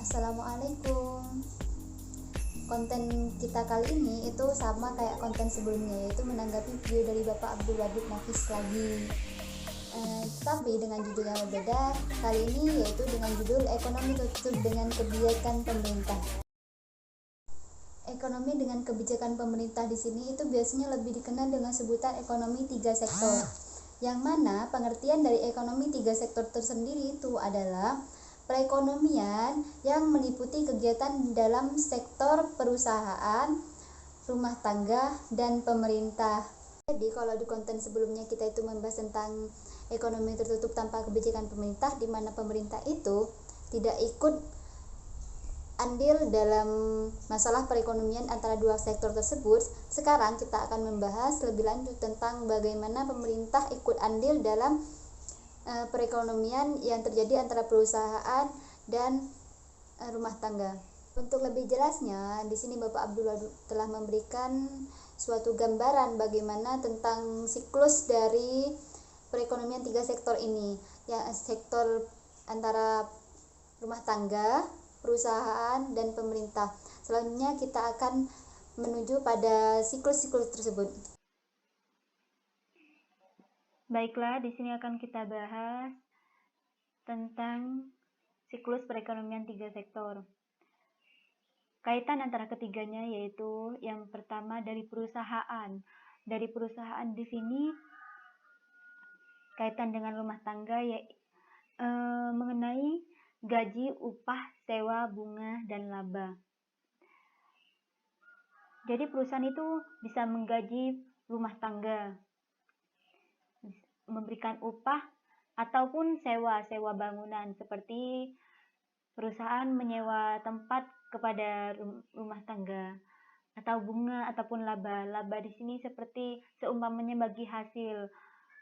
Assalamualaikum. Konten kita kali ini itu sama kayak konten sebelumnya, yaitu menanggapi video dari Bapak Abdul Wadud Nafis lagi. Tapi dengan judul yang berbeda kali ini, yaitu dengan judul Ekonomi Tutup dengan Kebijakan Pemerintah. Ekonomi dengan kebijakan pemerintah di sini itu biasanya lebih dikenal dengan sebutan ekonomi tiga sektor. Yang mana pengertian dari ekonomi tiga sektor tersendiri itu adalah perekonomian yang meliputi kegiatan dalam sektor perusahaan, rumah tangga, dan pemerintah. Jadi kalau di konten sebelumnya kita itu membahas tentang ekonomi tertutup tanpa kebijakan pemerintah, di mana pemerintah itu tidak ikut andil dalam masalah perekonomian antara dua sektor tersebut. Sekarang kita akan membahas lebih lanjut tentang bagaimana pemerintah ikut andil dalam perekonomian yang terjadi antara perusahaan dan rumah tangga. Untuk lebih jelasnya, di sini Bapak Abdul Wadud telah memberikan suatu gambaran bagaimana tentang siklus dari perekonomian tiga sektor ini, ya, sektor antara rumah tangga, perusahaan, dan pemerintah. Selanjutnya kita akan menuju pada siklus-siklus tersebut. Baiklah, di sini akan kita bahas tentang siklus perekonomian tiga sektor. Kaitan antara ketiganya yaitu yang pertama dari perusahaan. Dari perusahaan di sini kaitan dengan rumah tangga mengenai gaji, upah, sewa, bunga, dan laba. Jadi perusahaan itu bisa menggaji rumah tangga, memberikan upah ataupun sewa bangunan, seperti perusahaan menyewa tempat kepada rumah tangga, atau bunga ataupun laba. Laba di sini seperti seumpamanya bagi hasil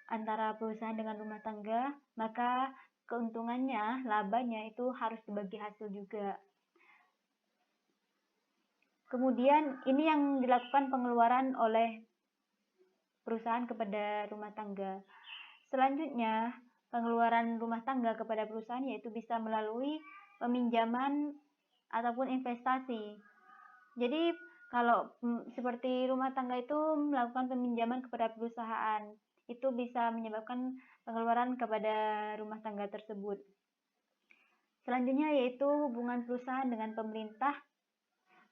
antara perusahaan dengan rumah tangga, maka keuntungannya, labanya itu harus dibagi hasil juga. Kemudian ini yang dilakukan pengeluaran oleh perusahaan kepada rumah tangga. Selanjutnya, pengeluaran rumah tangga kepada perusahaan yaitu bisa melalui peminjaman ataupun investasi. Jadi kalau seperti rumah tangga itu melakukan peminjaman kepada perusahaan, itu bisa menyebabkan pengeluaran kepada rumah tangga tersebut. Selanjutnya yaitu hubungan perusahaan dengan pemerintah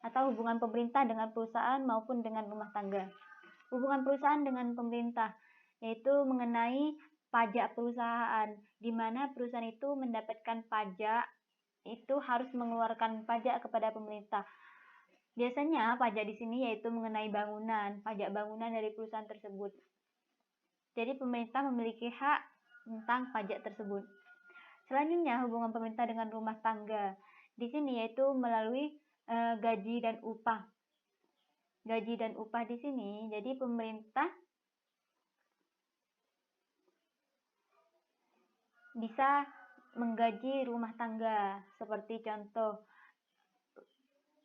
atau hubungan pemerintah dengan perusahaan maupun dengan rumah tangga. Hubungan perusahaan dengan pemerintah yaitu mengenai pajak perusahaan, di mana perusahaan itu mendapatkan pajak, itu harus mengeluarkan pajak kepada pemerintah. Biasanya pajak di sini yaitu mengenai bangunan, pajak bangunan dari perusahaan tersebut. Jadi pemerintah memiliki hak tentang pajak tersebut. Selanjutnya hubungan pemerintah dengan rumah tangga. Di sini yaitu melalui gaji dan upah. Gaji dan upah di sini, jadi pemerintah bisa menggaji rumah tangga. Seperti contoh,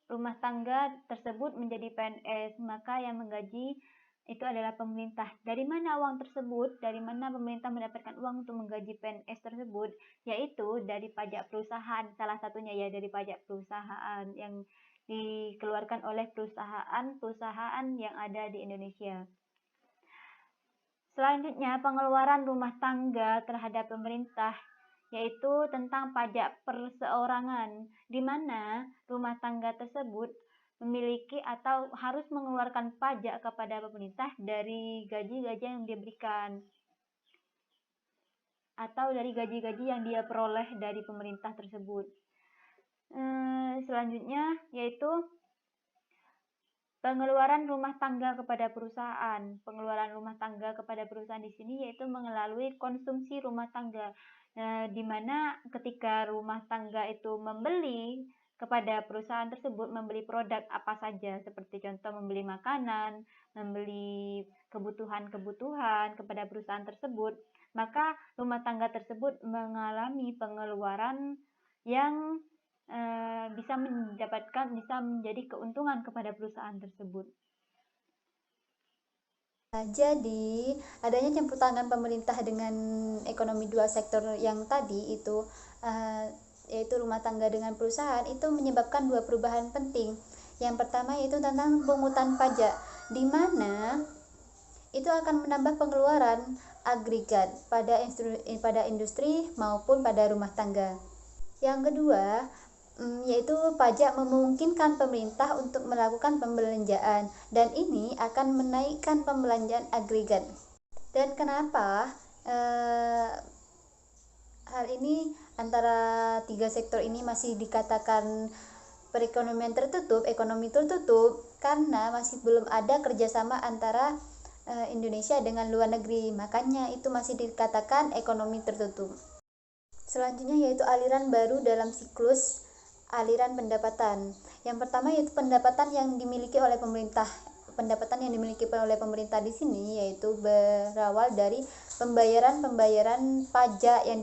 rumah tangga tersebut menjadi PNS, maka yang menggaji itu adalah pemerintah. Dari mana uang tersebut? Dari mana pemerintah mendapatkan uang untuk menggaji PNS tersebut? Yaitu dari pajak perusahaan. Salah satunya ya dari pajak perusahaan yang dikeluarkan oleh perusahaan yang ada di Indonesia. Selanjutnya, pengeluaran rumah tangga terhadap pemerintah yaitu tentang pajak perseorangan, di mana rumah tangga tersebut memiliki atau harus mengeluarkan pajak kepada pemerintah dari gaji-gaji yang diberikan atau dari gaji-gaji yang dia peroleh dari pemerintah tersebut. Selanjutnya yaitu pengeluaran rumah tangga kepada perusahaan. Pengeluaran rumah tangga kepada perusahaan di sini yaitu melalui konsumsi rumah tangga, di mana ketika rumah tangga itu membeli kepada perusahaan tersebut, membeli produk apa saja, seperti contoh membeli makanan, membeli kebutuhan-kebutuhan kepada perusahaan tersebut, maka rumah tangga tersebut mengalami pengeluaran yang bisa menjadi keuntungan kepada perusahaan tersebut. Jadi adanya campur tangan pemerintah dengan ekonomi dua sektor yang tadi itu yaitu rumah tangga dengan perusahaan, itu menyebabkan dua perubahan penting. Yang pertama yaitu tentang pungutan pajak, di mana itu akan menambah pengeluaran agregat pada industri maupun pada rumah tangga. Yang kedua, yaitu pajak memungkinkan pemerintah untuk melakukan pembelanjaan, dan ini akan menaikkan pembelanjaan agregat. Dan kenapa hal ini antara tiga sektor ini masih dikatakan perekonomian tertutup, ekonomi tertutup? Karena masih belum ada kerjasama antara Indonesia dengan luar negeri, makanya itu masih dikatakan ekonomi tertutup. Selanjutnya yaitu aliran baru dalam siklus aliran pendapatan. Yang pertama yaitu pendapatan yang dimiliki oleh pemerintah. Pendapatan yang dimiliki oleh pemerintah di sini yaitu berawal dari pembayaran pajak yang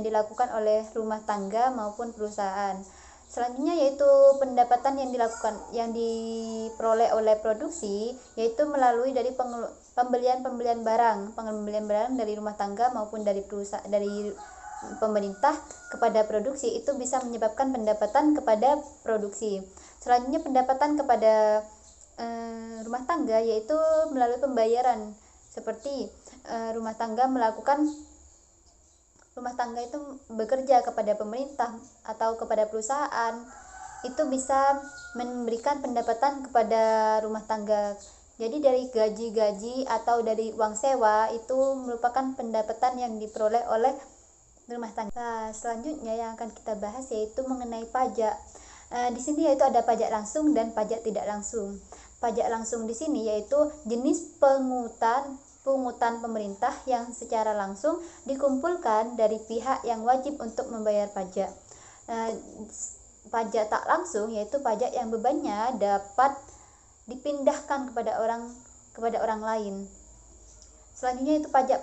dilakukan oleh rumah tangga maupun perusahaan. Selanjutnya yaitu pendapatan yang diperoleh oleh produksi, yaitu melalui dari pembelian barang dari rumah tangga maupun dari pemerintah kepada produksi, itu bisa menyebabkan pendapatan kepada produksi. Selanjutnya pendapatan kepada rumah tangga yaitu melalui pembayaran, seperti rumah tangga itu bekerja kepada pemerintah atau kepada perusahaan, itu bisa memberikan pendapatan kepada rumah tangga. Jadi dari gaji atau dari uang sewa itu merupakan pendapatan yang diperoleh oleh rumah tangga. Nah, selanjutnya yang akan kita bahas yaitu mengenai pajak. Di sini yaitu ada pajak langsung dan pajak tidak langsung. Pajak langsung di sini yaitu jenis pungutan pemerintah yang secara langsung dikumpulkan dari pihak yang wajib untuk membayar pajak. Pajak tak langsung yaitu pajak yang bebannya dapat dipindahkan kepada orang lain. Selanjutnya itu pajak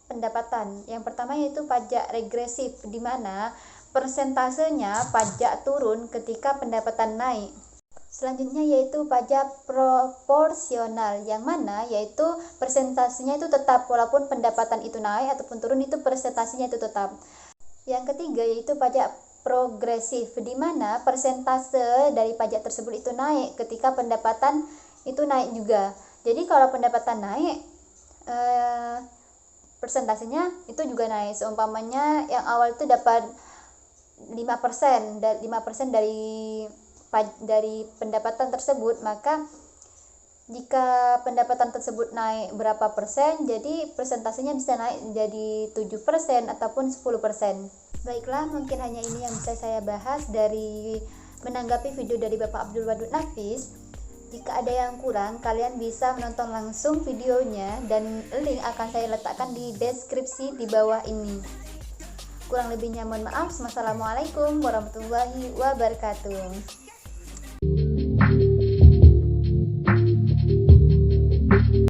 pendapatan. Yang pertama yaitu pajak regresif, di mana persentasenya pajak turun ketika pendapatan naik. Selanjutnya yaitu pajak proporsional, yang mana yaitu persentasenya itu tetap, walaupun pendapatan itu naik ataupun turun, itu persentasenya itu tetap. Yang ketiga yaitu pajak progresif, di mana persentase dari pajak tersebut itu naik ketika pendapatan itu naik juga. Jadi kalau pendapatan naik, persentasenya itu juga naik. Seumpamanya yang awal itu dapat 5% dari pendapatan tersebut, maka jika pendapatan tersebut naik berapa persen, jadi persentasenya bisa naik menjadi 7% ataupun 10%. Baiklah, mungkin hanya ini yang bisa saya bahas dari menanggapi video dari Bapak Abdul Wadud Nafis. Jika ada yang kurang, kalian bisa menonton langsung videonya, dan link akan saya letakkan di deskripsi di bawah ini. Kurang lebihnya mohon maaf. Wassalamualaikum warahmatullahi wabarakatuh.